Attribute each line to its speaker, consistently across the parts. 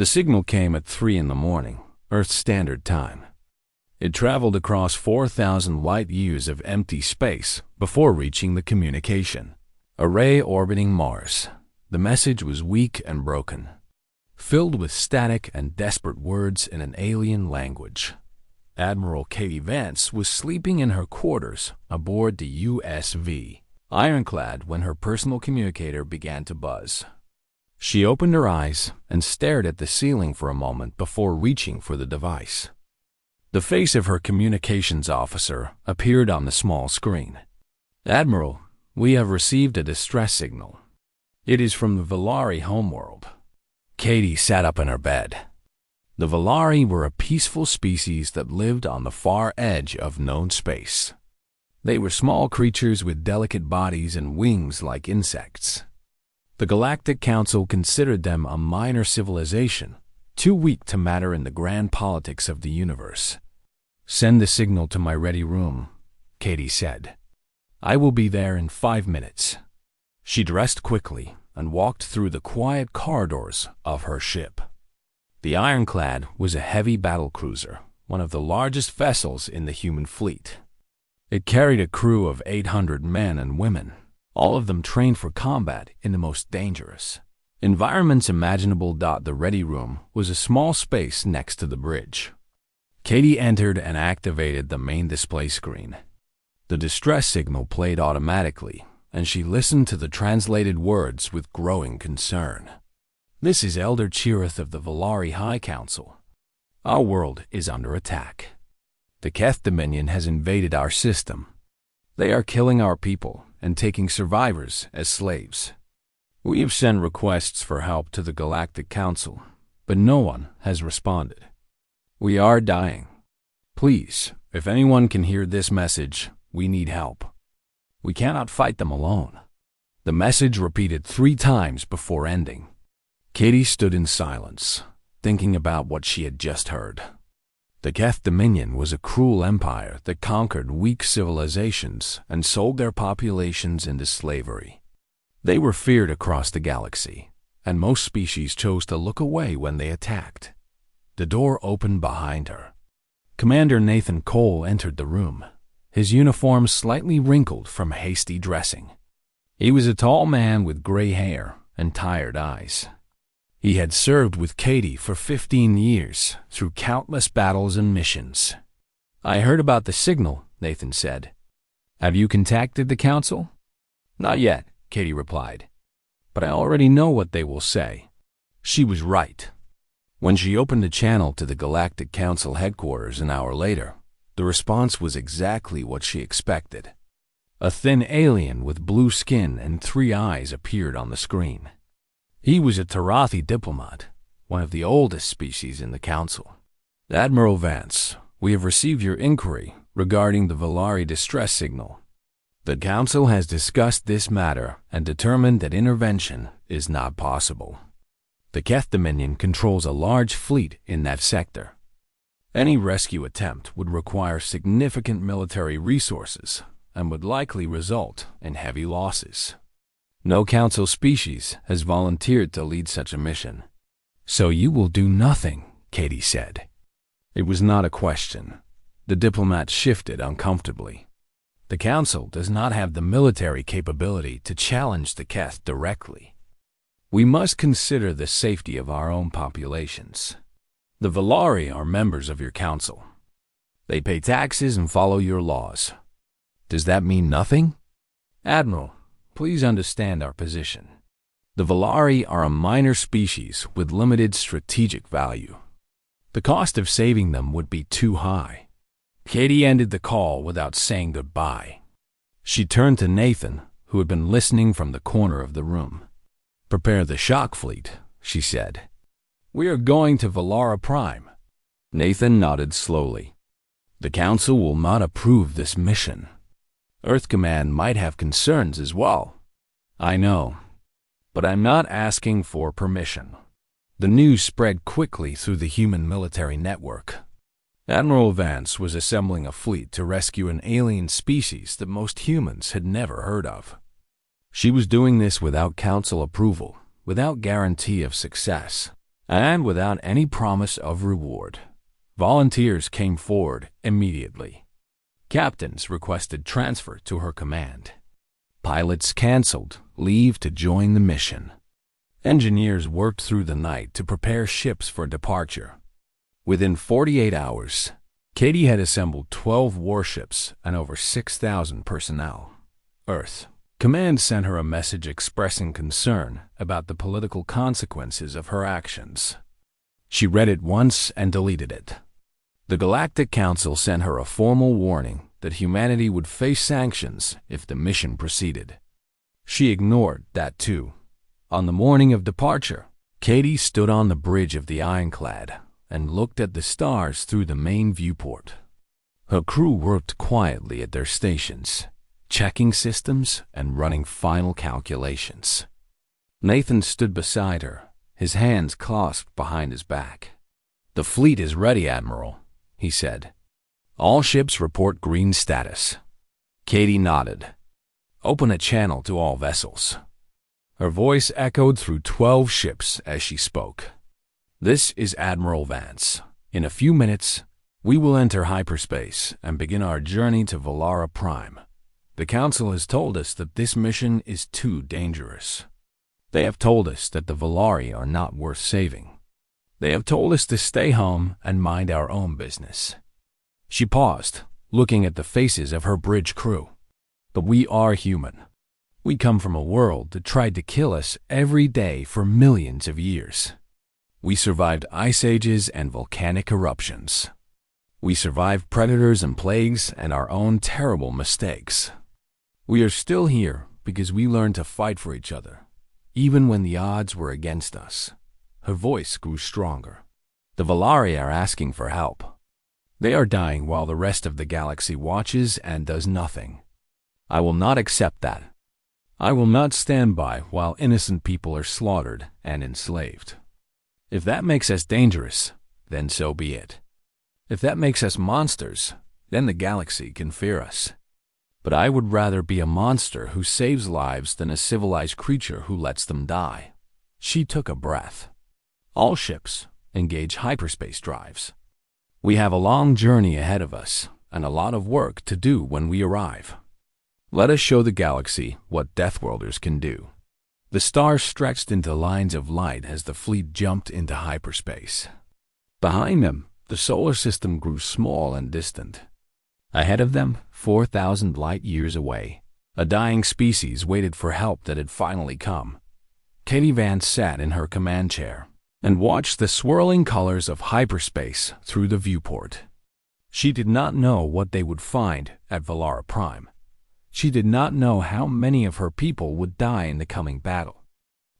Speaker 1: The signal came at 3 in the morning, Earth Standard Time. It traveled across 4,000 light-years of empty space before reaching the communication array orbiting Mars. The message was weak and broken, filled with static and desperate words in an alien language. Admiral Katie Vance was sleeping in her quarters aboard the USV Ironclad when her personal communicator began to buzz. She opened her eyes and stared at the ceiling for a moment before reaching for the device. The face of her communications officer appeared on the small screen. "Admiral, we have received a distress signal. It is from the Valari homeworld." Katie sat up in her bed. The Valari were a peaceful species that lived on the far edge of known space. They were small creatures with delicate bodies and wings like insects. The Galactic Council considered them a minor civilization, too weak to matter in the grand politics of the universe. "Send the signal to my ready room," Katie said. "I will be there in 5 minutes." She dressed quickly and walked through the quiet corridors of her ship. The Ironclad was a heavy battlecruiser, one of the largest vessels in the human fleet. It carried a crew of 800 men and women, all of them trained for combat in the most dangerous environments imaginable. The ready room was a small space next to the bridge. Katie entered and activated the main display screen. The distress signal played automatically, and she listened to the translated words with growing concern. "This is Elder Cherith of the Valari High Council. Our world is under attack. The Keth Dominion has invaded our system. They are killing our people and taking survivors as slaves. We have sent requests for help to the Galactic Council, but no one has responded. We are dying. Please, if anyone can hear this message, we need help. We cannot fight them alone." The message repeated 3 times before ending. Katie stood in silence, thinking about what she had just heard. The Keth Dominion was a cruel empire that conquered weak civilizations and sold their populations into slavery. They were feared across the galaxy, and most species chose to look away when they attacked. The door opened behind her. Commander Nathan Cole entered the room, his uniform slightly wrinkled from hasty dressing. He was a tall man with gray hair and tired eyes. He had served with Katie for 15 years through countless battles and missions. "I heard about the signal," Nathan said. "Have you contacted the Council?" "Not yet," Katie replied. "But I already know what they will say." She was right. When she opened the channel to the Galactic Council headquarters an hour later, the response was exactly what she expected. A thin alien with blue skin and 3 eyes appeared on the screen. He was a Tarathi diplomat, one of the oldest species in the Council. "Admiral Vance, we have received your inquiry regarding the Valari distress signal. The Council has discussed this matter and determined that intervention is not possible. The Keth Dominion controls a large fleet in that sector. Any rescue attempt would require significant military resources and would likely result in heavy losses. No Council species has volunteered to lead such a mission." "So you will do nothing," Katie said. It was not a question. The diplomat shifted uncomfortably. "The Council does not have the military capability to challenge the Keth directly. We must consider the safety of our own populations. The Valari are members of your Council. They pay taxes and follow your laws. Does that mean nothing?" "Admiral, please understand our position. The Valari are a minor species with limited strategic value. The cost of saving them would be too high." Katie ended the call without saying goodbye. She turned to Nathan, who had been listening from the corner of the room. "Prepare the shock fleet," she said. "We are going to Valara Prime." Nathan nodded slowly. "The Council will not approve this mission. Earth Command might have concerns as well." "I know, but I'm not asking for permission." The news spread quickly through the human military network. Admiral Vance was assembling a fleet to rescue an alien species that most humans had never heard of. She was doing this without Council approval, without guarantee of success, And without any promise of reward, volunteers came forward immediately. Captains requested transfer to her command. Pilots canceled leave to join the mission. Engineers worked through the night to prepare ships for departure. Within 48 hours, Katie had assembled 12 warships and over 6,000 personnel. Earth Command sent her a message expressing concern about the political consequences of her actions. She read it once and deleted it. The Galactic Council sent her a formal warning that humanity would face sanctions if the mission proceeded. She ignored that too. On the morning of departure, Katie stood on the bridge of the ironclad and looked at the stars through the main viewport. Her crew worked quietly at their stations, checking systems and running final calculations. Nathan stood beside her, his hands clasped behind his back. "The fleet is ready, Admiral," he said. "All ships report green status." Katie nodded. "Open a channel to all vessels." Her voice echoed through 12 ships as she spoke. "This is Admiral Vance. In a few minutes, we will enter hyperspace and begin our journey to Valara Prime. The Council has told us that this mission is too dangerous. They have told us that the Valari are not worth saving. They have told us to stay home and mind our own business." She paused, looking at the faces of her bridge crew. "But we are human. We come from a world that tried to kill us every day for millions of years. We survived ice ages and volcanic eruptions. We survived predators and plagues and our own terrible mistakes. We are still here because we learned to fight for each other, even when the odds were against us." Her voice grew stronger. "The Valari are asking for help. They are dying while the rest of the galaxy watches and does nothing. I will not accept that. I will not stand by while innocent people are slaughtered and enslaved. If that makes us dangerous, then so be it. If that makes us monsters, then the galaxy can fear us. But I would rather be a monster who saves lives than a civilized creature who lets them die." She took a breath. "All ships engage hyperspace drives. We have a long journey ahead of us and a lot of work to do when we arrive. Let us show the galaxy what Deathworlders can do." The stars stretched into lines of light as the fleet jumped into hyperspace. Behind them, the solar system grew small and distant. Ahead of them, 4,000 light years away, a dying species waited for help that had finally come. Katie Vance sat in her command chair and watched the swirling colors of hyperspace through the viewport. She did not know what they would find at Valara Prime. She did not know how many of her people would die in the coming battle.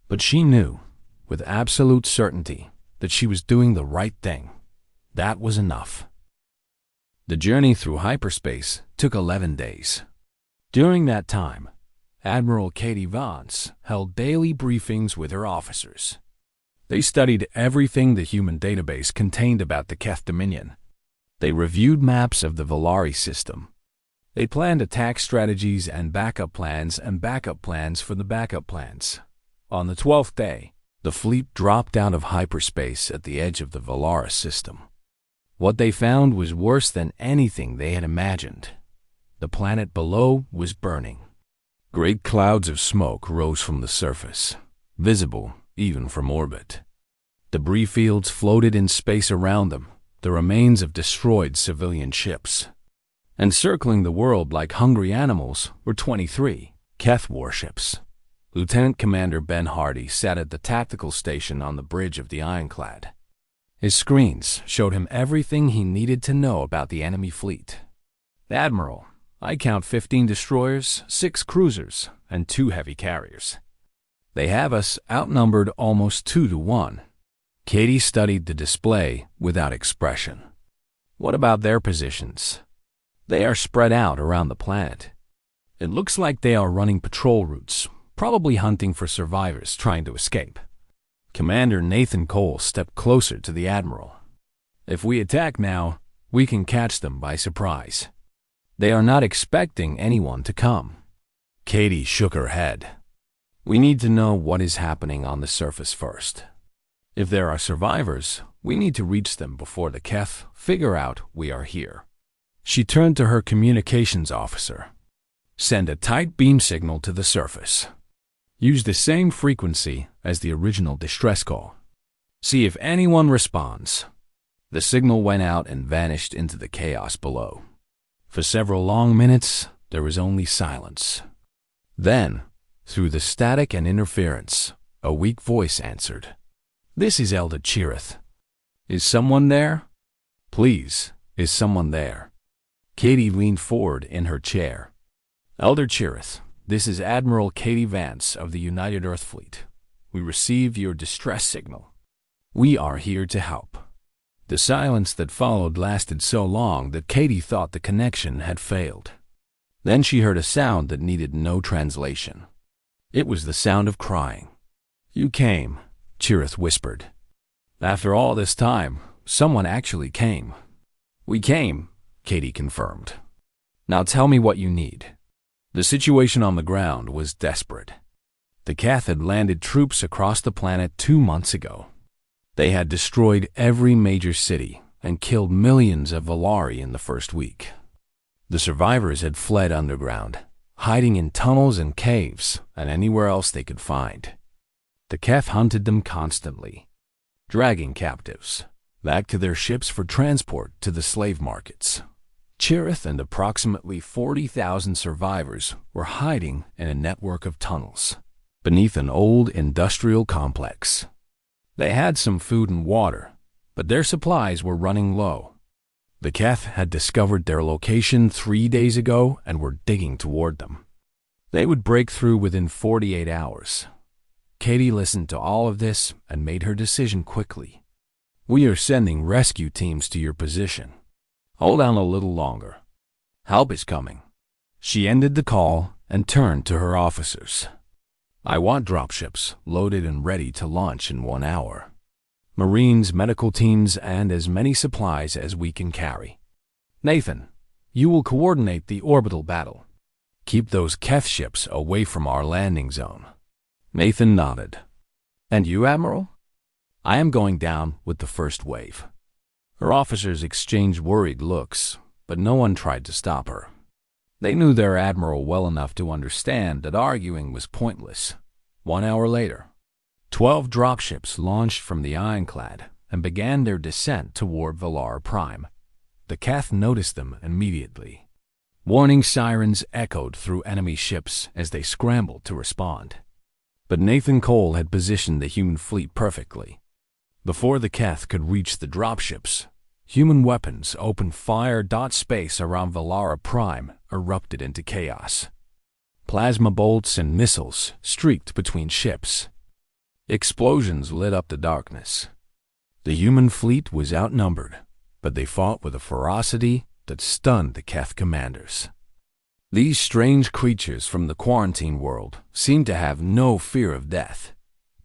Speaker 1: But she knew, with absolute certainty, that she was doing the right thing. That was enough. The journey through hyperspace took 11 days. During that time, Admiral Katie Vance held daily briefings with her officers. They studied everything the human database contained about the Keth Dominion. They reviewed maps of the Valari system. They planned attack strategies and backup plans for the backup plans. On the 12th day, the fleet dropped out of hyperspace at the edge of the Valara system. What they found was worse than anything they had imagined. The planet below was burning. Great clouds of smoke rose from the surface, visible even from orbit. Debris fields floated in space around them, the remains of destroyed civilian ships. Encircling the world like hungry animals were 23 Keth warships. Lieutenant Commander Ben Hardy sat at the tactical station on the bridge of the ironclad. His screens showed him everything he needed to know about the enemy fleet. "Admiral, I count 15 destroyers, 6 cruisers, and 2 heavy carriers. They have us outnumbered almost 2 to 1. Katie studied the display without expression. "What about their positions?" "They are spread out around the planet. It looks like they are running patrol routes, probably hunting for survivors trying to escape." Commander Nathan Cole stepped closer to the Admiral. "If we attack now, we can catch them by surprise. They are not expecting anyone to come." Katie shook her head. "We need to know what is happening on the surface first. If there are survivors, we need to reach them before the Keth figure out we are here. She turned to her communications officer. Send a tight beam signal to the surface. Use the same frequency as the original distress call. See if anyone responds. The signal went out and vanished into the chaos below. For several long minutes, there was only silence. Then, through the static and interference, a weak voice answered. This is Elder Chirith. Is someone there? Please, is someone there? Katie leaned forward in her chair. Elder Chirith, this is Admiral Katie Vance of the United Earth Fleet. We received your distress signal. We are here to help. The silence that followed lasted so long that Katie thought the connection had failed. Then she heard a sound that needed no translation. It was the sound of crying. You came, Chirith whispered. After all this time, someone actually came. We came, Katie confirmed. Now tell me what you need. The situation on the ground was desperate. The Keth had landed troops across the planet 2 months ago. They had destroyed every major city and killed millions of Valari in the first week. The survivors had fled underground, hiding in tunnels and caves and anywhere else they could find. The Keth hunted them constantly, dragging captives back to their ships for transport to the slave markets. Chirith and approximately 40,000 survivors were hiding in a network of tunnels beneath an old industrial complex. They had some food and water, but their supplies were running low. The Keth had discovered their location 3 days ago and were digging toward them. They would break through within 48 hours. Katie listened to all of this and made her decision quickly. We are sending rescue teams to your position. Hold on a little longer. Help is coming. She ended the call and turned to her officers. I want dropships loaded and ready to launch in 1 hour. Marines, medical teams, and as many supplies as we can carry. Nathan, you will coordinate the orbital battle. Keep those Keth ships away from our landing zone. Nathan nodded. And you, Admiral? I am going down with the first wave. Her officers exchanged worried looks, but no one tried to stop her. They knew their admiral well enough to understand that arguing was pointless. 1 hour later, 12 dropships launched from the ironclad and began their descent toward Valar Prime. The Keth noticed them immediately. Warning sirens echoed through enemy ships as they scrambled to respond. But Nathan Cole had positioned the human fleet perfectly. Before the Keth could reach the dropships, human weapons opened fire. Space around Valara Prime erupted into chaos. Plasma bolts and missiles streaked between ships. Explosions lit up the darkness. The human fleet was outnumbered, but they fought with a ferocity that stunned the Keth commanders. These strange creatures from the quarantine world seemed to have no fear of death.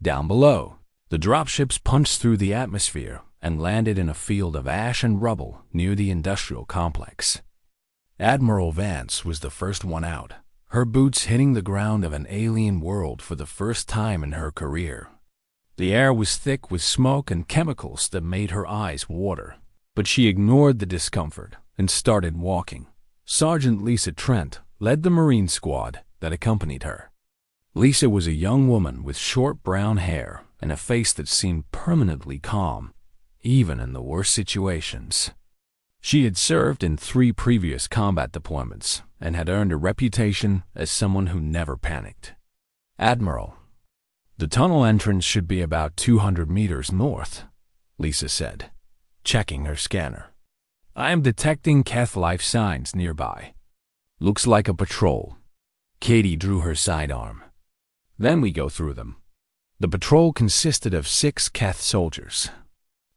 Speaker 1: Down below, the dropships punched through the atmosphere and landed in a field of ash and rubble near the industrial complex. Admiral Vance was the first one out, her boots hitting the ground of an alien world for the first time in her career. The air was thick with smoke and chemicals that made her eyes water, but she ignored the discomfort and started walking. Sergeant Lisa Trent led the Marine squad that accompanied her. Lisa was a young woman with short brown hair and a face that seemed permanently calm, even in the worst situations. She had served in 3 previous combat deployments and had earned a reputation as someone who never panicked. Admiral, the tunnel entrance should be about 200 meters north, Lisa said, checking her scanner. I am detecting Keth life signs nearby. Looks like a patrol. Katie drew her sidearm. Then we go through them. The patrol consisted of 6 Keth soldiers.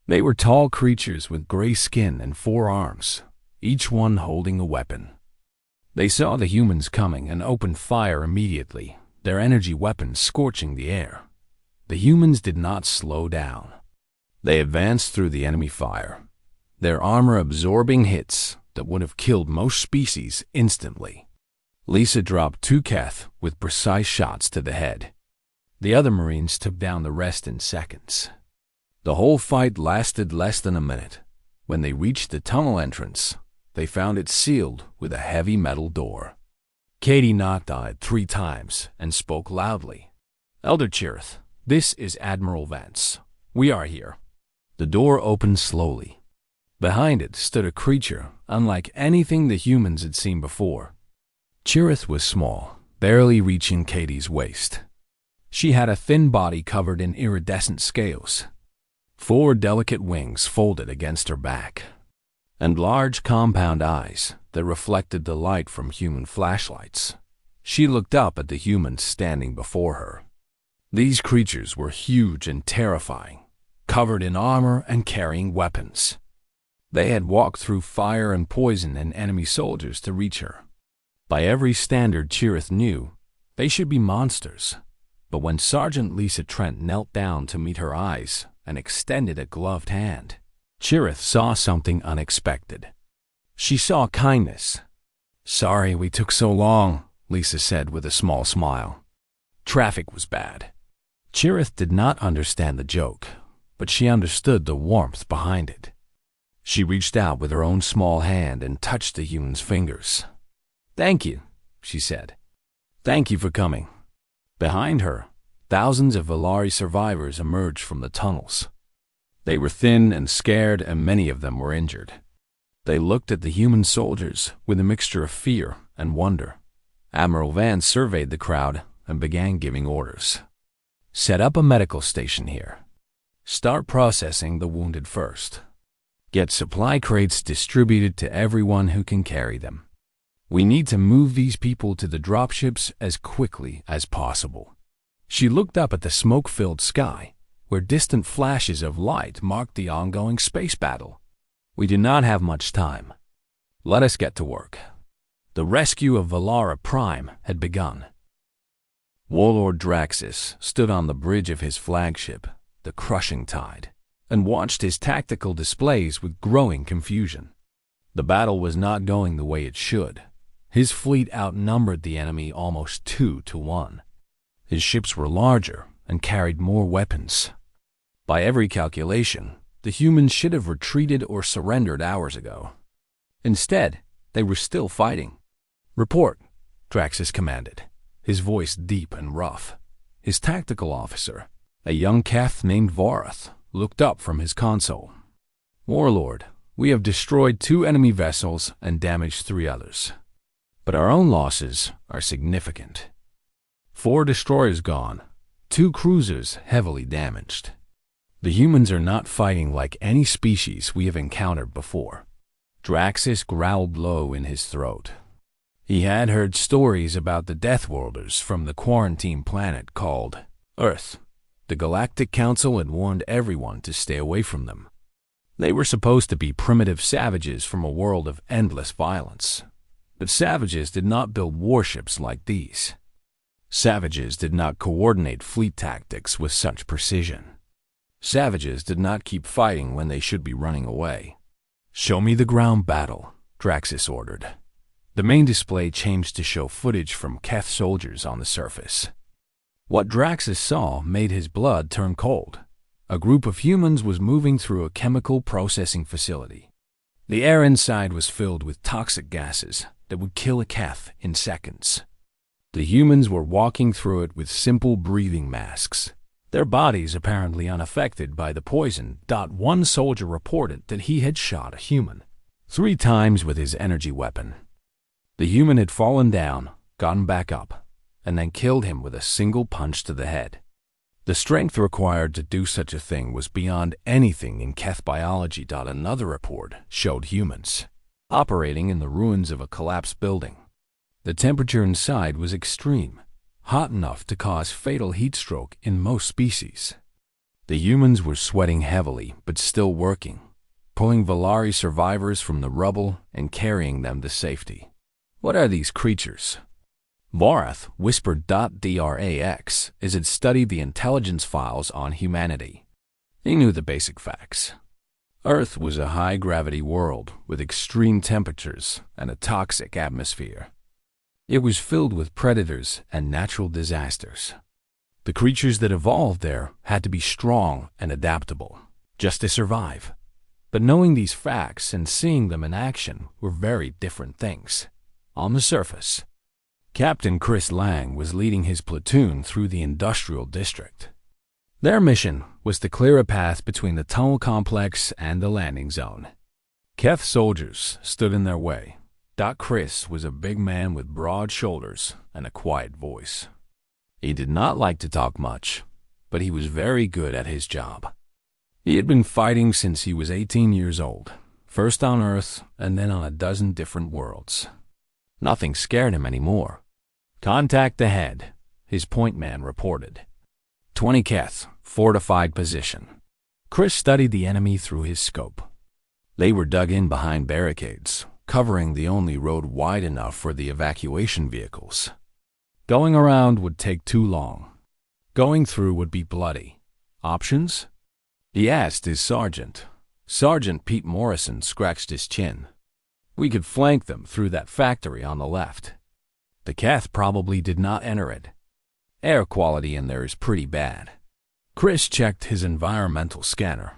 Speaker 1: They were tall creatures with gray skin and 4 arms, each one holding a weapon. They saw the humans coming and opened fire immediately, their energy weapons scorching the air. The humans did not slow down. They advanced through the enemy fire, their armor absorbing hits that would have killed most species instantly. Lisa dropped 2 Keth with precise shots to the head. The other Marines took down the rest in seconds. The whole fight lasted less than a minute. When they reached the tunnel entrance, they found it sealed with a heavy metal door. Katie knocked on it 3 times and spoke loudly. "Elder Chirith, this is Admiral Vance. We are here." The door opened slowly. Behind it stood a creature unlike anything the humans had seen before. Chirith was small, barely reaching Katie's waist. She had a thin body covered in iridescent scales, 4 delicate wings folded against her back, and large compound eyes that reflected the light from human flashlights. She looked up at the humans standing before her. These creatures were huge and terrifying, covered in armor and carrying weapons. They had walked through fire and poison and enemy soldiers to reach her. By every standard Chirith knew, they should be monsters. But when Sergeant Lisa Trent knelt down to meet her eyes and extended a gloved hand, Chirith saw something unexpected. She saw kindness. "Sorry we took so long," Lisa said with a small smile. "Traffic was bad." Chirith did not understand the joke, but she understood the warmth behind it. She reached out with her own small hand and touched the human's fingers. "Thank you," she said. "Thank you for coming." Behind her, thousands of Valari survivors emerged from the tunnels. They were thin and scared, and many of them were injured. They looked at the human soldiers with a mixture of fear and wonder. Admiral Vance surveyed the crowd and began giving orders. "Set up a medical station here. Start processing the wounded first. Get supply crates distributed to everyone who can carry them. We need to move these people to the dropships as quickly as possible." She looked up at the smoke-filled sky, where distant flashes of light marked the ongoing space battle. "We do not have much time. Let us get to work." The rescue of Valara Prime had begun. Warlord Draxus stood on the bridge of his flagship, the Crushing Tide, and watched his tactical displays with growing confusion. The battle was not going the way it should. His fleet outnumbered the enemy almost 2 to 1. His ships were larger and carried more weapons. By every calculation, the humans should have retreated or surrendered hours ago. Instead, they were still fighting. "Report," Draxus commanded, his voice deep and rough. His tactical officer, a young Keth named Vorath, looked up from his console. "Warlord, we have destroyed 2 enemy vessels and damaged 3 others. But our own losses are significant. 4 destroyers gone, 2 cruisers heavily damaged. The humans are not fighting like any species we have encountered before." Draxus growled low in his throat. He had heard stories about the Deathworlders from the quarantine planet called Earth. The Galactic Council had warned everyone to stay away from them. They were supposed to be primitive savages from a world of endless violence. But savages did not build warships like these. Savages did not coordinate fleet tactics with such precision. Savages did not keep fighting when they should be running away. "Show me the ground battle," Draxus ordered. The main display changed to show footage from Keth soldiers on the surface. What Draxus saw made his blood turn cold. A group of humans was moving through a chemical processing facility. The air inside was filled with toxic gases that would kill a Keth in seconds. The humans were walking through it with simple breathing masks, their bodies apparently unaffected by the poison. One soldier reported that he had shot a human 3 times with his energy weapon. The human had fallen down, gotten back up, and then killed him with a single punch to the head. The strength required to do such a thing was beyond anything in Keth biology. Another report showed humans operating in the ruins of a collapsed building. The temperature inside was extreme, hot enough to cause fatal heat stroke in most species. The humans were sweating heavily but still working, pulling Valari survivors from the rubble and carrying them to safety. "What are these creatures?" Vorath whispered. Drax, as it studied the intelligence files on humanity. He knew the basic facts. Earth was a high-gravity world with extreme temperatures and a toxic atmosphere. It was filled with predators and natural disasters. The creatures that evolved there had to be strong and adaptable. just to survive. But knowing these facts and seeing them in action were very different things. On the surface, Captain Chris Lang was leading his platoon through the industrial district. Their mission was to clear a path between the tunnel complex and the landing zone. Keth soldiers stood in their way. Chris was a big man with broad shoulders and a quiet voice. He did not like to talk much, but he was very good at his job. He had been fighting since he was 18 years old, first on Earth and then on a dozen different worlds. Nothing scared him anymore. "Contact ahead," his point man reported. 20 Keth, fortified position. Chris studied the enemy through his scope. They were dug in behind barricades, covering the only road wide enough for the evacuation vehicles. Going around would take too long. Going through would be bloody. Options? He asked his sergeant. Sergeant Pete Morrison scratched his chin. "We could flank them through that factory on the left. The Keth probably did not enter it. Air quality in there is pretty bad." Chris checked his environmental scanner.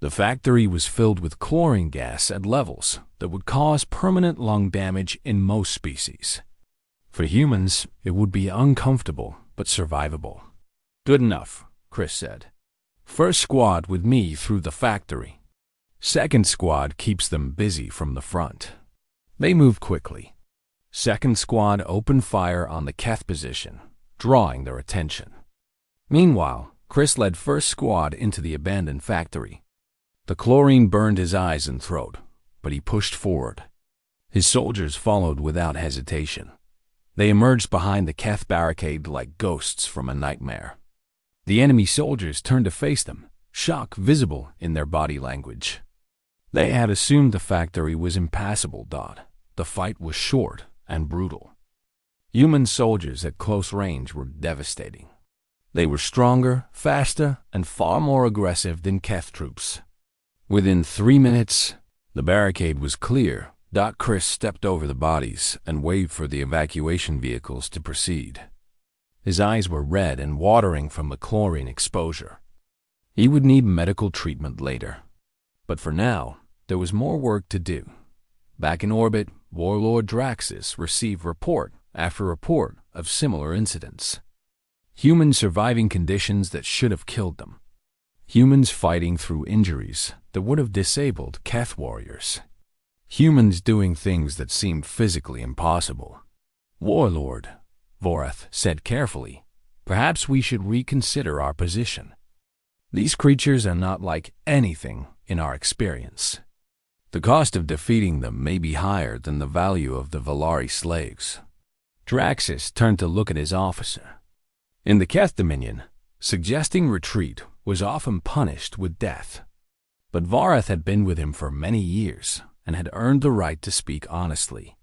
Speaker 1: The factory was filled with chlorine gas at levels that would cause permanent lung damage in most species. For humans, it would be uncomfortable but survivable. "Good enough," Chris said. "First squad with me through the factory. Second squad keeps them busy from the front." They moved quickly. Second squad opened fire on the Keth position, drawing their attention. Meanwhile, Chris led first squad into the abandoned factory. The chlorine burned his eyes and throat, but he pushed forward. His soldiers followed without hesitation. They emerged behind the Keth barricade like ghosts from a nightmare. The enemy soldiers turned to face them, shock visible in their body language. They had assumed the factory was impassable. The fight was short and brutal. Human soldiers at close range were devastating. They were stronger, faster, and far more aggressive than Keth troops. Within 3 minutes, the barricade was clear. Chris stepped over the bodies and waved for the evacuation vehicles to proceed. His eyes were red and watering from the chlorine exposure. He would need medical treatment later. But for now, there was more work to do. Back in orbit, Warlord Draxus received report after report of similar incidents. Humans surviving conditions that should have killed them. Humans fighting through injuries that would have disabled Keth warriors. Humans doing things that seemed physically impossible. "Warlord," Vorath said carefully, "perhaps we should reconsider our position. These creatures are not like anything in our experience. The cost of defeating them may be higher than the value of the Valari slaves." Draxus turned to look at his officer. In the Keth Dominion, suggesting retreat was often punished with death. But Vorath had been with him for many years and had earned the right to speak honestly.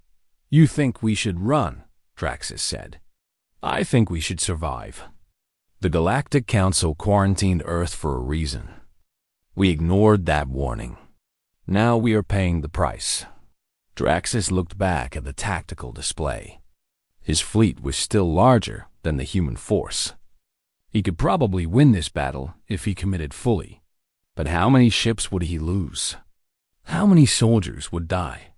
Speaker 1: "You think we should run," Draxus said. "I think we should survive. The Galactic Council quarantined Earth for a reason. We ignored that warning. Now we are paying the price." Draxus looked back at the tactical display. His fleet was still larger than the human force. He could probably win this battle if he committed fully. But how many ships would he lose? How many soldiers would die?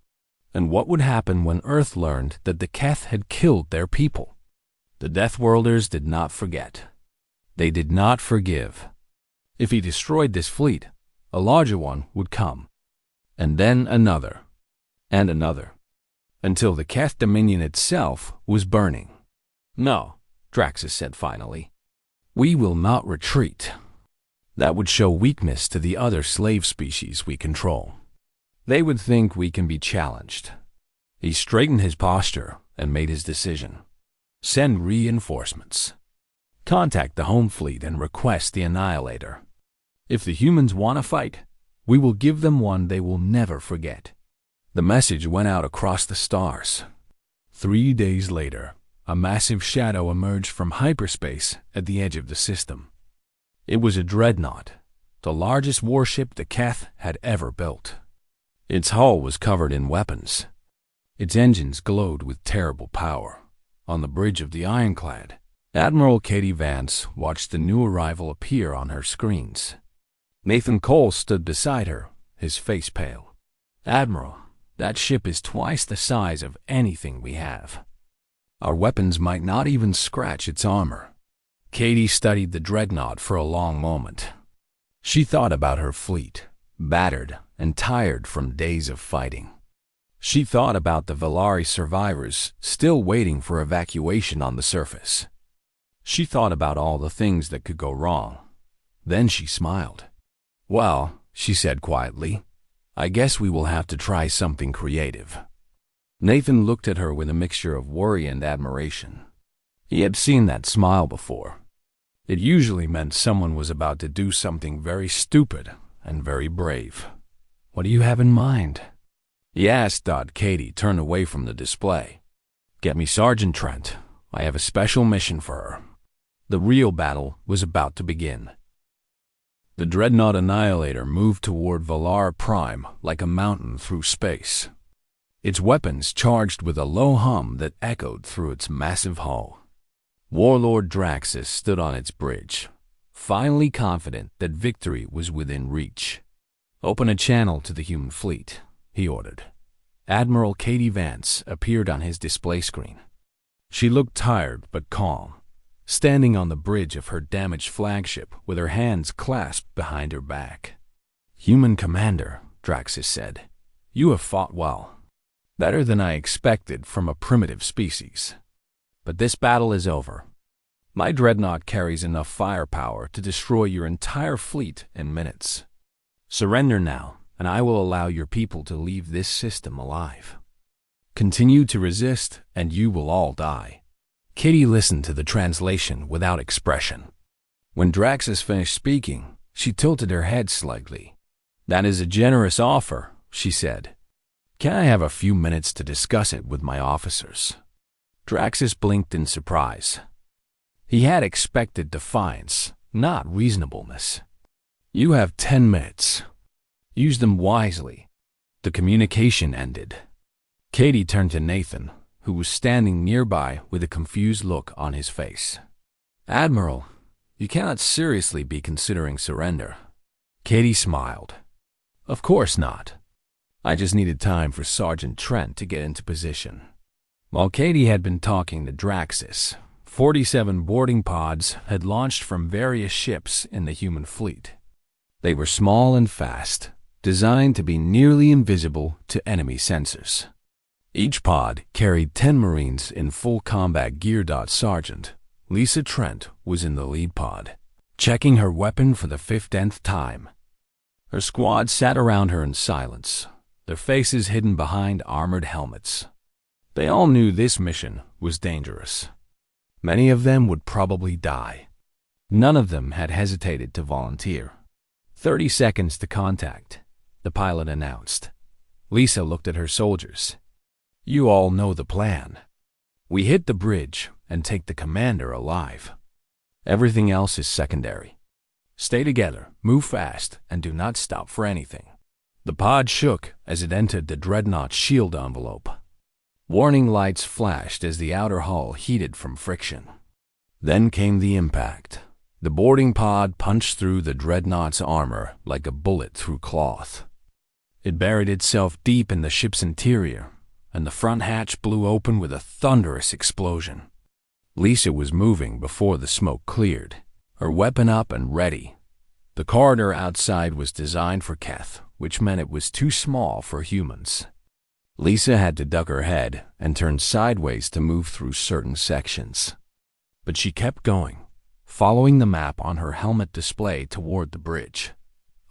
Speaker 1: And what would happen when Earth learned that the Keth had killed their people? The Deathworlders did not forget. They did not forgive. If he destroyed this fleet, a larger one would come. And then another. And another. Until the Keth Dominion itself was burning. "No," Draxus said finally. "We will not retreat. That would show weakness to the other slave species we control. They would think we can be challenged." He straightened his posture and made his decision. "Send reinforcements. Contact the home fleet and request the Annihilator. If the humans want to fight, we will give them one they will never forget." The message went out across the stars. 3 days later, a massive shadow emerged from hyperspace at the edge of the system. It was a dreadnought, the largest warship the Keth had ever built. Its hull was covered in weapons. Its engines glowed with terrible power. On the bridge of the ironclad, Admiral Katie Vance watched the new arrival appear on her screens. Nathan Cole stood beside her, his face pale. "Admiral, that ship is twice the size of anything we have. Our weapons might not even scratch its armor." Katie studied the dreadnought for a long moment. She thought about her fleet, battered and tired from days of fighting. She thought about the Valari survivors still waiting for evacuation on the surface. She thought about all the things that could go wrong. Then she smiled. "Well," she said quietly, "I guess we will have to try something creative." Nathan looked at her with a mixture of worry and admiration. He had seen that smile before. It usually meant someone was about to do something very stupid and very brave. "What do you have in mind?" he asked. Katie turned away from the display. "Get me Sergeant Trent. I have a special mission for her." The real battle was about to begin. The Dreadnought Annihilator moved toward Valar Prime like a mountain through space. Its weapons charged with a low hum that echoed through its massive hull. Warlord Draxus stood on its bridge, finally confident that victory was within reach. "Open a channel to the human fleet," he ordered. Admiral Katie Vance appeared on his display screen. She looked tired but calm, standing on the bridge of her damaged flagship with her hands clasped behind her back. "Human Commander," Draxus said, "you have fought well. Better than I expected from a primitive species. But this battle is over. My dreadnought carries enough firepower to destroy your entire fleet in minutes. Surrender now, and I will allow your people to leave this system alive. Continue to resist, and you will all die." Katie listened to the translation without expression. When Draxus finished speaking, she tilted her head slightly. "That is a generous offer," she said. "Can I have a few minutes to discuss it with my officers?" Draxus blinked in surprise. He had expected defiance, not reasonableness. "You have 10 minutes. Use them wisely." The communication ended. Katie turned to Nathan, who was standing nearby with a confused look on his face. "Admiral, you cannot seriously be considering surrender." Katie smiled. "Of course not. I just needed time for Sergeant Trent to get into position." While Katie had been talking to Draxus, 47 boarding pods had launched from various ships in the human fleet. They were small and fast, designed to be nearly invisible to enemy sensors. Each pod carried 10 Marines in full combat gear. Sergeant Lisa Trent was in the lead pod, checking her weapon for the 50th time. Her squad sat around her in silence, their faces hidden behind armored helmets. They all knew this mission was dangerous. Many of them would probably die. None of them had hesitated to volunteer. 30 seconds to contact, the pilot announced. Lisa looked at her soldiers. "You all know the plan. We hit the bridge and take the commander alive. Everything else is secondary. Stay together, move fast, and do not stop for anything." The pod shook as it entered the dreadnought's shield envelope. Warning lights flashed as the outer hull heated from friction. Then came the impact. The boarding pod punched through the dreadnought's armor like a bullet through cloth. It buried itself deep in the ship's interior, and the front hatch blew open with a thunderous explosion. Lisa was moving before the smoke cleared, her weapon up and ready. The corridor outside was designed for Keth, which meant it was too small for humans. Lisa had to duck her head and turn sideways to move through certain sections. But she kept going, following the map on her helmet display toward the bridge.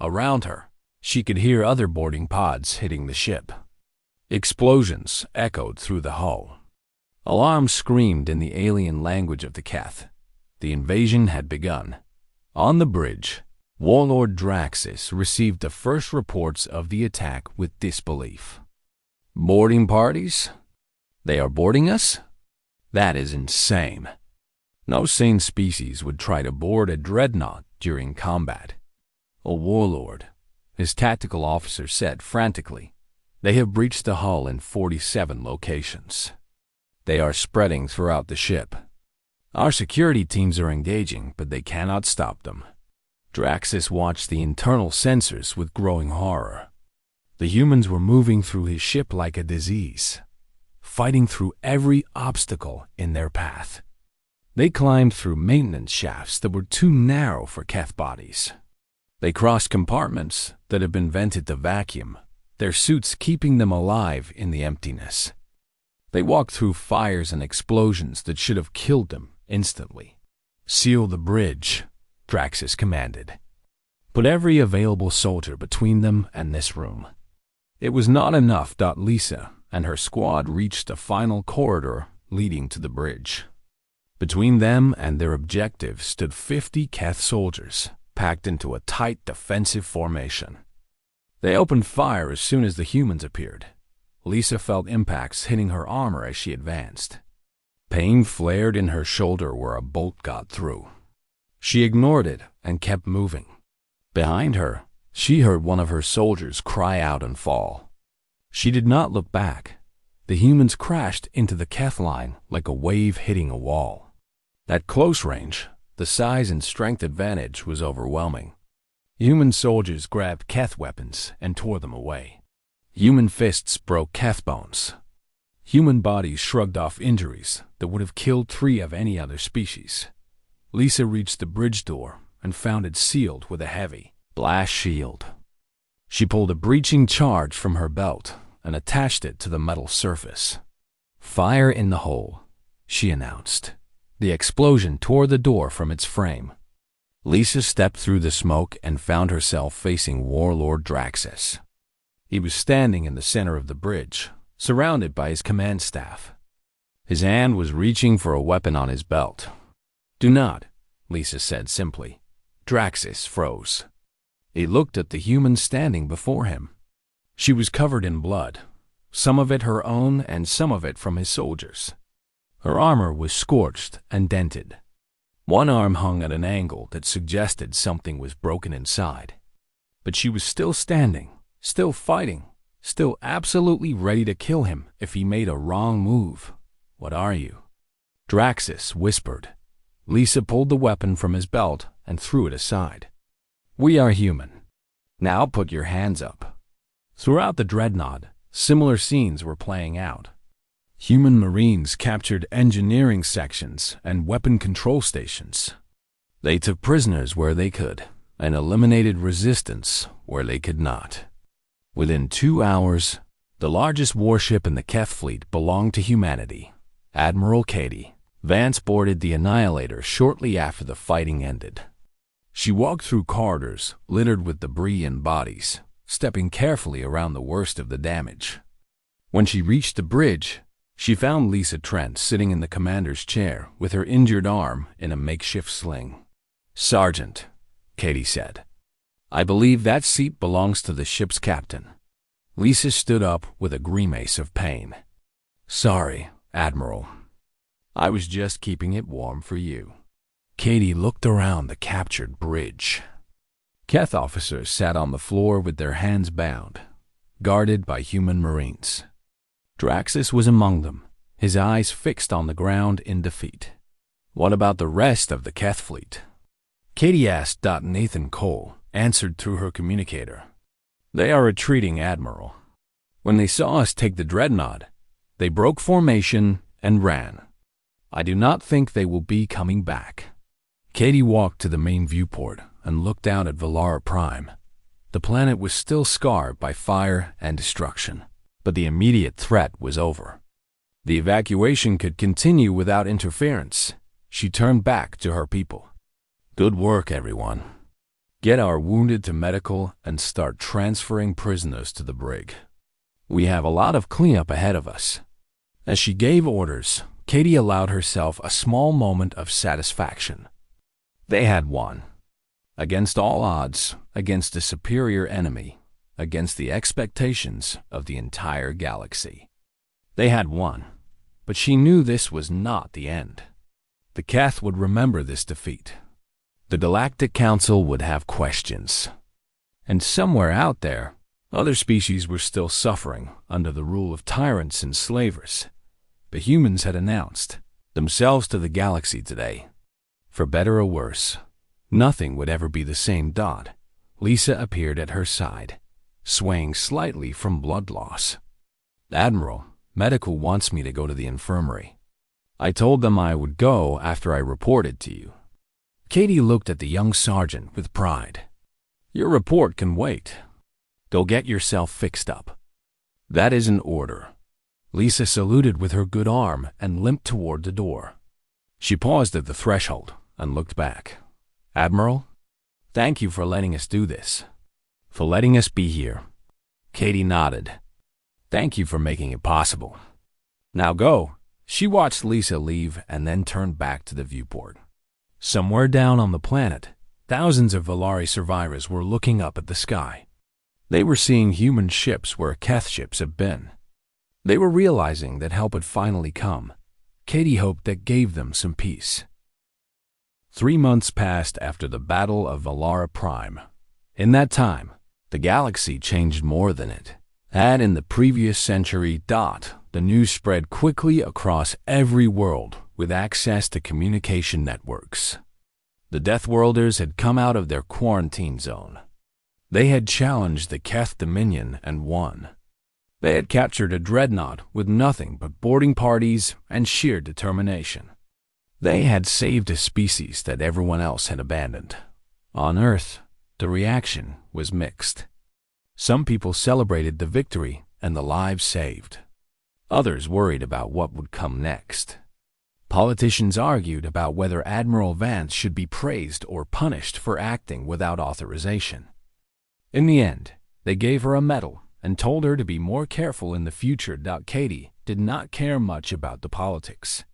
Speaker 1: Around her, she could hear other boarding pods hitting the ship. Explosions echoed through the hull. Alarms screamed in the alien language of the Keth. The invasion had begun. On the bridge, Warlord Draxus received the first reports of the attack with disbelief. "Boarding parties? They are boarding us? That is insane. No sane species would try to board a dreadnought during combat." "A warlord," his tactical officer said frantically. "They have breached the hull in 47 locations. They are spreading throughout the ship. Our security teams are engaging, but they cannot stop them." Draxus watched the internal sensors with growing horror. The humans were moving through his ship like a disease, fighting through every obstacle in their path. They climbed through maintenance shafts that were too narrow for Keth bodies. They crossed compartments that had been vented to vacuum, their suits keeping them alive in the emptiness. They walked through fires and explosions that should have killed them instantly. "Seal the bridge," Draxus commanded. "Put every available soldier between them and this room." It was not enough. Lisa and her squad reached a final corridor leading to the bridge. Between them and their objective stood 50 Keth soldiers, packed into a tight defensive formation. They opened fire as soon as the humans appeared. Lisa felt impacts hitting her armor as she advanced. Pain flared in her shoulder where a bolt got through. She ignored it and kept moving. Behind her, she heard one of her soldiers cry out and fall. She did not look back. The humans crashed into the Keth line like a wave hitting a wall. At close range, the size and strength advantage was overwhelming. Human soldiers grabbed Keth weapons and tore them away. Human fists broke Keth bones. Human bodies shrugged off injuries that would have killed 3 of any other species. Lisa reached the bridge door and found it sealed with a heavy blast shield. She pulled a breaching charge from her belt and attached it to the metal surface. "Fire in the hole," she announced. The explosion tore the door from its frame. Lisa stepped through the smoke and found herself facing Warlord Draxus. He was standing in the center of the bridge, surrounded by his command staff. His hand was reaching for a weapon on his belt. "Do not," Lisa said simply. Draxus froze. He looked at the human standing before him. She was covered in blood, some of it her own and some of it from his soldiers. Her armor was scorched and dented. One arm hung at an angle that suggested something was broken inside. But she was still standing, still fighting, still absolutely ready to kill him if he made a wrong move. "What are you?" Draxus whispered. Lisa pulled the weapon from his belt and threw it aside. "We are human. Now put your hands up." Throughout the dreadnought, similar scenes were playing out. Human Marines captured engineering sections and weapon control stations. They took prisoners where they could and eliminated resistance where they could not. Within 2 hours, the largest warship in the Keth fleet belonged to humanity, Admiral Katie. Vance boarded the Annihilator shortly after the fighting ended. She walked through corridors littered with debris and bodies, stepping carefully around the worst of the damage. When she reached the bridge, she found Lisa Trent sitting in the commander's chair with her injured arm in a makeshift sling. "Sergeant," Katie said, "I believe that seat belongs to the ship's captain." Lisa stood up with a grimace of pain. "Sorry, Admiral. I was just keeping it warm for you." Katie looked around the captured bridge. Keth officers sat on the floor with their hands bound, guarded by human Marines. Draxus was among them, his eyes fixed on the ground in defeat. "What about the rest of the Keth fleet?" Katie asked. Nathan Cole answered through her communicator. "They are retreating, Admiral. When they saw us take the dreadnought, they broke formation and ran. I do not think they will be coming back." Katie walked to the main viewport and looked out at Valara Prime. The planet was still scarred by fire and destruction, but the immediate threat was over. The evacuation could continue without interference. She turned back to her people. "Good work, everyone. Get our wounded to medical and start transferring prisoners to the brig. We have a lot of cleanup ahead of us." As she gave orders, Katie allowed herself a small moment of satisfaction. They had won. Against all odds, against a superior enemy, against the expectations of the entire galaxy. They had won, but she knew this was not the end. The Keth would remember this defeat. The Galactic Council would have questions. And somewhere out there, other species were still suffering under the rule of tyrants and slavers. The humans had announced themselves to the galaxy today. For better or worse, Nothing would ever be the same. Lisa appeared at her side, swaying slightly from blood loss. Admiral, medical wants me to go to the infirmary. I told them I would go after I reported to you. Katie looked at the young sergeant with pride. Your report can wait. Go get yourself fixed up. That is an order. Lisa saluted with her good arm and limped toward the door. She paused at the threshold and looked back. Admiral, thank you for letting us do this. For letting us be here. Katie nodded. Thank you for making it possible. Now go. She watched Lisa leave and then turned back to the viewport. Somewhere down on the planet, thousands of Valari survivors were looking up at the sky. They were seeing human ships where Keth ships have been. They were realizing that help had finally come. Katie hoped that gave them some peace. 3 months passed after the Battle of Valara Prime. In that time, the galaxy changed more than it had in the previous century. The news spread quickly across every world with access to communication networks. The Deathworlders had come out of their quarantine zone. They had challenged the Keth Dominion and won. They had captured a dreadnought with nothing but boarding parties and sheer determination. They had saved a species that everyone else had abandoned. On Earth, the reaction was mixed. Some people celebrated the victory and the lives saved. Others worried about what would come next. Politicians argued about whether Admiral Vance should be praised or punished for acting without authorization. In the end, they gave her a medal and told her to be more careful in the future. Katie did not care much about the politics.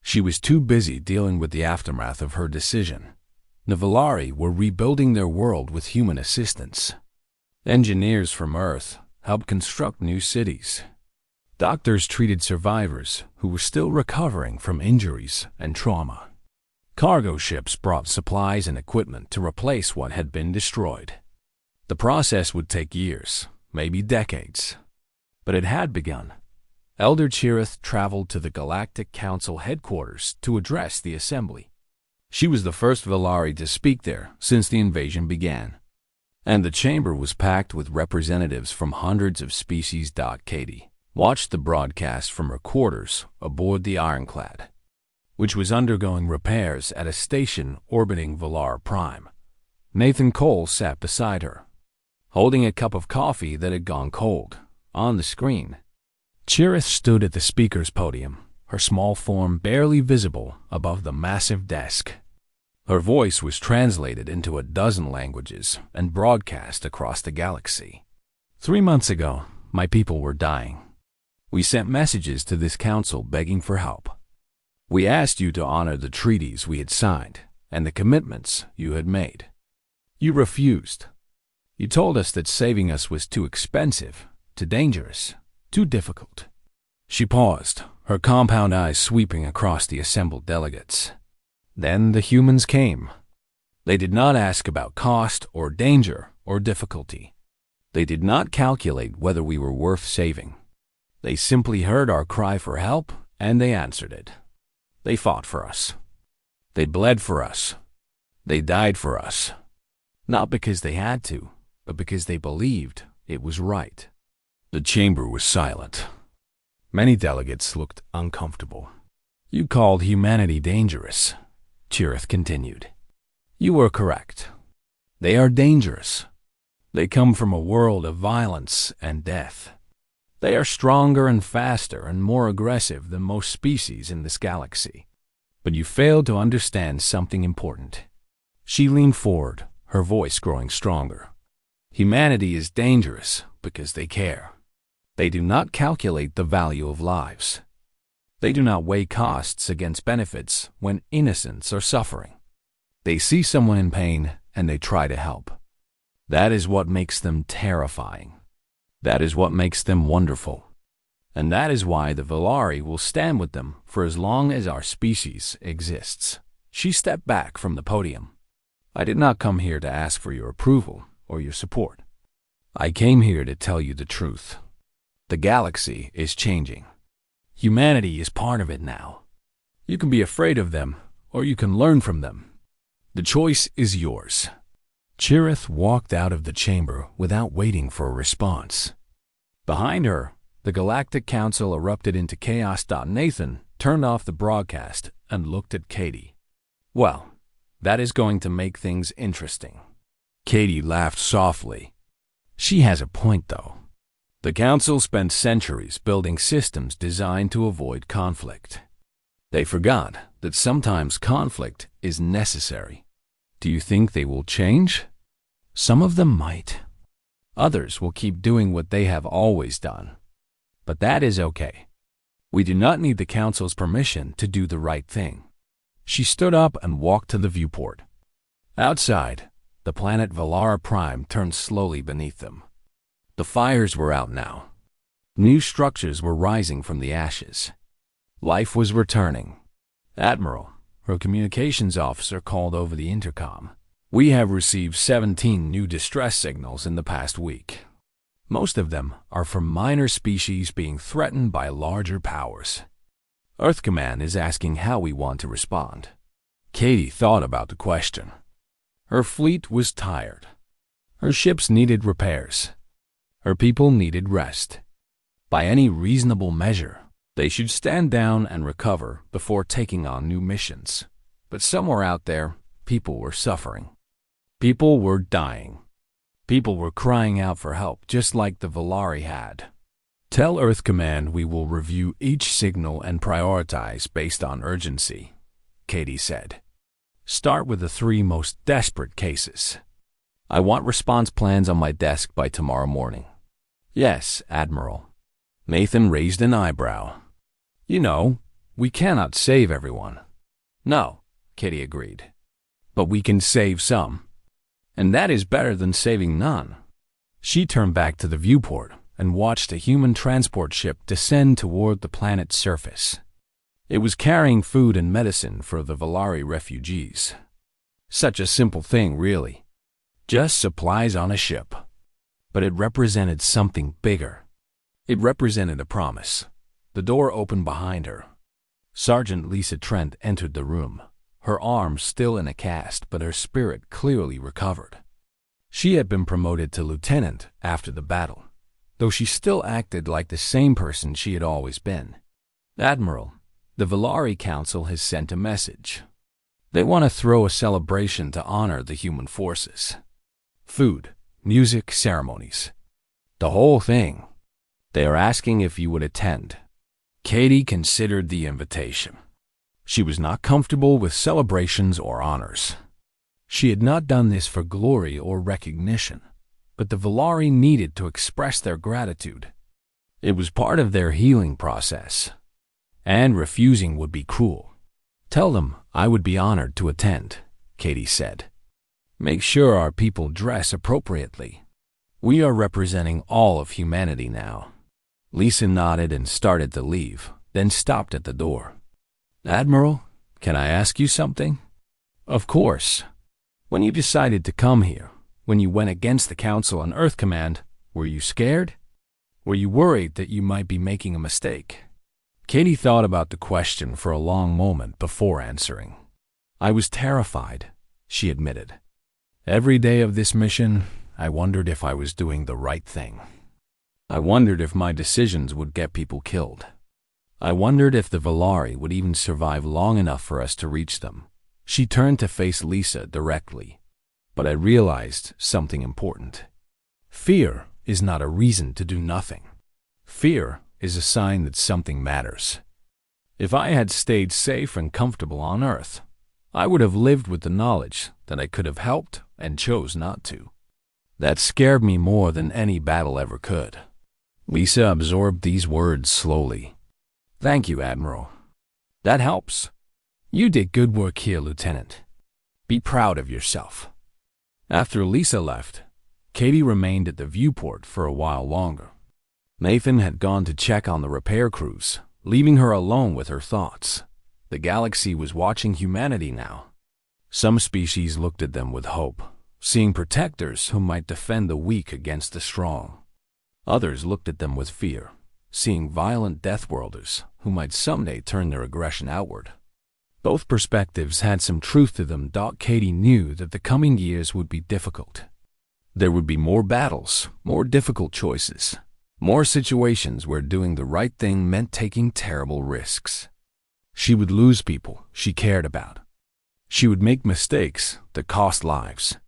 Speaker 1: She was too busy dealing with the aftermath of her decision. The Valari were rebuilding their world with human assistance. Engineers from Earth helped construct new cities. Doctors treated survivors who were still recovering from injuries and trauma. Cargo ships brought supplies and equipment to replace what had been destroyed. The process would take years, maybe decades. But it had begun. Elder Cherith traveled to the Galactic Council headquarters to address the assembly. She was the first Valari to speak there since the invasion began. And the chamber was packed with representatives from hundreds of species. Katie watched the broadcast from her quarters aboard the Ironclad, which was undergoing repairs at a station orbiting Valar Prime. Nathan Cole sat beside her, holding a cup of coffee that had gone cold. On the screen, Cherith stood at the speaker's podium, her small form barely visible above the massive desk. Her voice was translated into a dozen languages and broadcast across the galaxy. 3 months ago, my people were dying. We sent messages to this council begging for help. We asked you to honor the treaties we had signed and the commitments you had made. You refused. You told us that saving us was too expensive, too dangerous, too difficult. She paused, her compound eyes sweeping across the assembled delegates. Then the humans came. They did not ask about cost or danger or difficulty. They did not calculate whether we were worth saving. They simply heard our cry for help and they answered it. They fought for us. They bled for us. They died for us. Not because they had to, but because they believed it was right. The chamber was silent. Many delegates looked uncomfortable. You called humanity dangerous, Cherith continued. You were correct. They are dangerous. They come from a world of violence and death. They are stronger and faster and more aggressive than most species in this galaxy. But you failed to understand something important. She leaned forward, her voice growing stronger. Humanity is dangerous because they care. They do not calculate the value of lives. They do not weigh costs against benefits when innocents are suffering. They see someone in pain and they try to help. That is what makes them terrifying. That is what makes them wonderful. And that is why the Valari will stand with them for as long as our species exists. She stepped back from the podium. I did not come here to ask for your approval or your support. I came here to tell you the truth. The galaxy is changing. Humanity is part of it now. You can be afraid of them, or you can learn from them. The choice is yours. Chirith walked out of the chamber without waiting for a response. Behind her, the Galactic Council erupted into chaos. Nathan turned off the broadcast and looked at Katie. Well, that is going to make things interesting. Katie laughed softly. She has a point, though. The Council spent centuries building systems designed to avoid conflict. They forgot that sometimes conflict is necessary. Do you think they will change? Some of them might. Others will keep doing what they have always done. But that is okay. We do not need the Council's permission to do the right thing. She stood up and walked to the viewport. Outside, the planet Valara Prime turned slowly beneath them. The fires were out now. New structures were rising from the ashes. Life was returning. Admiral, her communications officer, called over the intercom. We have received 17 new distress signals in the past week. Most of them are from minor species being threatened by larger powers. Earth Command is asking how we want to respond. Katie thought about the question. Her fleet was tired. Her ships needed repairs. Her people needed rest. By any reasonable measure, they should stand down and recover before taking on new missions. But somewhere out there, people were suffering. People were dying. People were crying out for help, just like the Valari had. Tell Earth Command we will review each signal and prioritize based on urgency, Katie said. Start with the 3 most desperate cases. I want response plans on my desk by tomorrow morning. Yes, Admiral. Nathan raised an eyebrow. You know, we cannot save everyone. No, Katie agreed. But we can save some. And that is better than saving none. She turned back to the viewport and watched a human transport ship descend toward the planet's surface. It was carrying food and medicine for the Valari refugees. Such a simple thing, really. Just supplies on a ship. But it represented something bigger. It represented a promise. The door opened behind her. Sergeant Lisa Trent entered the room, her arm still in a cast, but her spirit clearly recovered. She had been promoted to lieutenant after the battle, though she still acted like the same person she had always been. Admiral, the Valari Council has sent a message. They want to throw a celebration to honor the human forces. Food, music, ceremonies. The whole thing. They are asking if you would attend. Katie considered the invitation. She was not comfortable with celebrations or honors. She had not done this for glory or recognition, but the Valari needed to express their gratitude. It was part of their healing process. And refusing would be cruel. Tell them I would be honored to attend, Katie said. Make sure our people dress appropriately. We are representing all of humanity now. Lisa nodded and started to leave, then stopped at the door. Admiral, can I ask you something? Of course. When you decided to come here, when you went against the Council and Earth Command, were you scared? Were you worried that you might be making a mistake? Katie thought about the question for a long moment before answering. I was terrified, she admitted. Every day of this mission, I wondered if I was doing the right thing. I wondered if my decisions would get people killed. I wondered if the Valari would even survive long enough for us to reach them. She turned to face Lisa directly. But I realized something important. Fear is not a reason to do nothing. Fear is a sign that something matters. If I had stayed safe and comfortable on Earth, I would have lived with the knowledge that I could have helped and chose not to. That scared me more than any battle ever could. Lisa absorbed these words slowly. Thank you, Admiral. That helps. You did good work here, Lieutenant. Be proud of yourself. After Lisa left, Katie remained at the viewport for a while longer. Nathan had gone to check on the repair crews, leaving her alone with her thoughts. The galaxy was watching humanity now. Some species looked at them with hope, seeing protectors who might defend the weak against the strong. Others looked at them with fear, seeing violent deathworlders who might someday turn their aggression outward. Both perspectives had some truth to them. Katie knew that the coming years would be difficult. There would be more battles, more difficult choices, more situations where doing the right thing meant taking terrible risks. She would lose people she cared about. She would make mistakes that cost lives.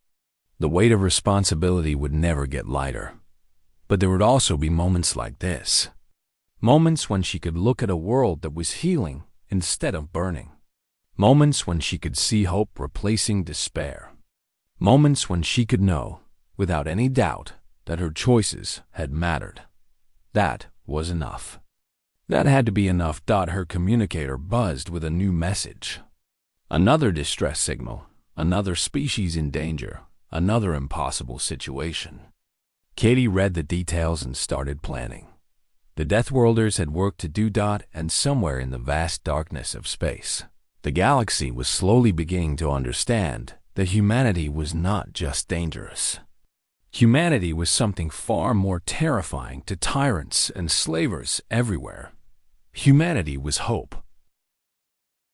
Speaker 1: The weight of responsibility would never get lighter. But there would also be moments like this. Moments when she could look at a world that was healing instead of burning. Moments when she could see hope replacing despair. Moments when she could know, without any doubt, that her choices had mattered. That was enough. That had to be enough. Her communicator buzzed with a new message. Another distress signal, another species in danger, another impossible situation. Katie read the details and started planning. The Deathworlders had work to do. And somewhere in the vast darkness of space, the galaxy was slowly beginning to understand that humanity was not just dangerous. Humanity was something far more terrifying to tyrants and slavers everywhere. Humanity was hope.